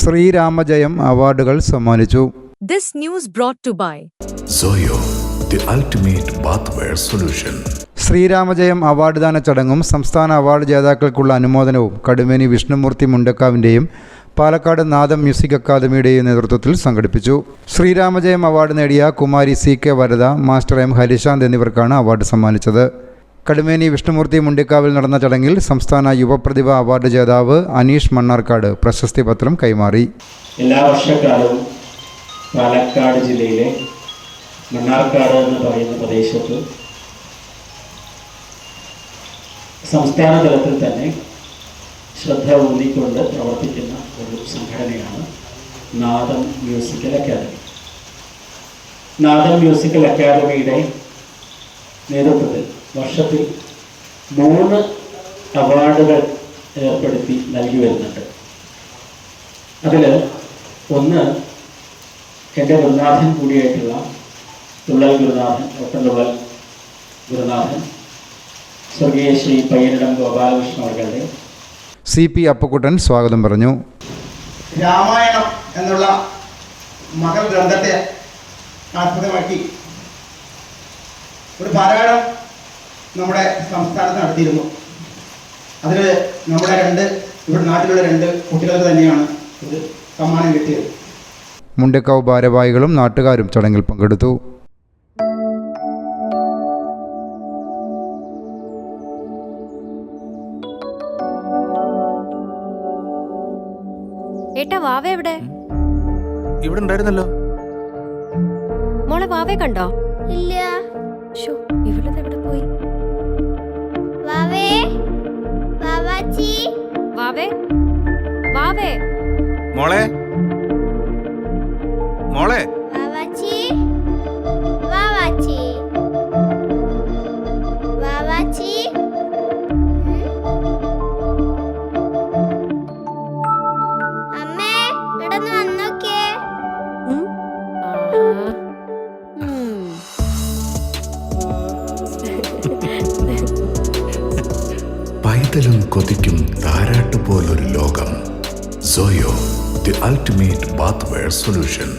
ശ്രീരാമജയം അവാർഡുകൾ സമ്മാനിച്ചു. This news brought to by Zoyo, the ultimate bathware solution. Sreeramajayam award ദാന ചടങ്ങും സംസ്ഥാന അവാർഡ് ജേതാക്കൾക്കുള്ള അനുമോദനവും കടുമേനി വിഷ്ണുമൂർത്തി മുണ്ടക്കാവിൻ്റെയും പാലക്കാട് നാദം മ്യൂസിക് അക്കാദമിയുടെയും നേതൃത്വത്തിൽ സംഘടിപ്പിച്ചു. ശ്രീരാമജയം അവാർഡ് നേടിയ Kumari CK Varada, master M Harishanth എന്നിവർക്കാണ് അവാർഡ് സമ്മാനിച്ചത്. കടുമേനി വിഷ്ണുമൂർത്തി മുണ്ടിക്കാവിൽ നടന്ന ചടങ്ങിൽ സംസ്ഥാന യുവപ്രതിഭ അവാർഡ് ജേതാവ് അനീഷ് മണ്ണാർക്കാട് പ്രശസ്തി പത്രം കൈമാറി. എല്ലാ വർഷക്കാലവും പാലക്കാട് ജില്ലയിലെ മണ്ണാർക്കാട് എന്ന് പറയുന്ന പ്രദേശത്ത് സംസ്ഥാന തലത്തിൽ തന്നെ ശ്രദ്ധ ഊന്നിക്കൊണ്ട് പ്രവർത്തിക്കുന്ന ഒരു സംഘടനയാണ് നാദം മ്യൂസിക്കൽ അക്കാദമി. നാദം മ്യൂസിക്കൽ അക്കാദമിയുടെ നേതൃത്വത്തിൽ വർഷത്തിൽ 3 അവാർഡുകൾ ഏർപ്പെടുത്തി നൽകി വരുന്നുണ്ട്. അതിൽ ഒന്ന് എൻ്റെ ഗുരുനാഥൻ കൂടിയായിട്ടുള്ള തുള്ളൽ ഗുരുനാഥൻ, ഒട്ടൻതുള്ളൽ ഗുരുനാഥൻ സ്വർഗീയ ശ്രീ പയ്യനിടം ഗോപാലകൃഷ്ണൻ അവരുടെ CP അപ്പക്കുട്ടൻ സ്വാഗതം പറഞ്ഞു. രാമായണം എന്നുള്ള മഹൽ ഗ്രന്ഥത്തെ ആസ്പദമാക്കി ഒരു പാരായണം നമ്മുടെ സംസ്ഥാനത്ത് നടത്തിയിരുന്നു. അതിൽ നമ്മുടെ ഇവിടെ നാട്ടിലുള്ള 2 കുട്ടികൾക്ക് തന്നെയാണ് ഇത് സമ്മാനം കിട്ടിയത്. മുണ്ടക്കാവ് ഭാരവാഹികളും നാട്ടുകാരും ചടങ്ങിൽ പങ്കെടുത്തു. ഏട്ടാ, വാവ എവിടെ? ഇവിടെ ഉണ്ടായിരുന്നല്ലോ. മോളെ വാവേ കണ്ടോ? ഇല്ല. ഇവളത് എവിടെ പോയി? വാവേ, വാവാച്ചി, വാവേ, വാവേ, മോളെ, മോളെ, വാവാച്ചി, വാവാച്ചി, വാവാച്ചി. അമ്മേ, ഇടന്ന് വന്നോക്കേ. പൈതലും കൊതിക്കും താരാട്ട് പോലൊരു ലോകം. Zoyo, the ultimate bathware solution.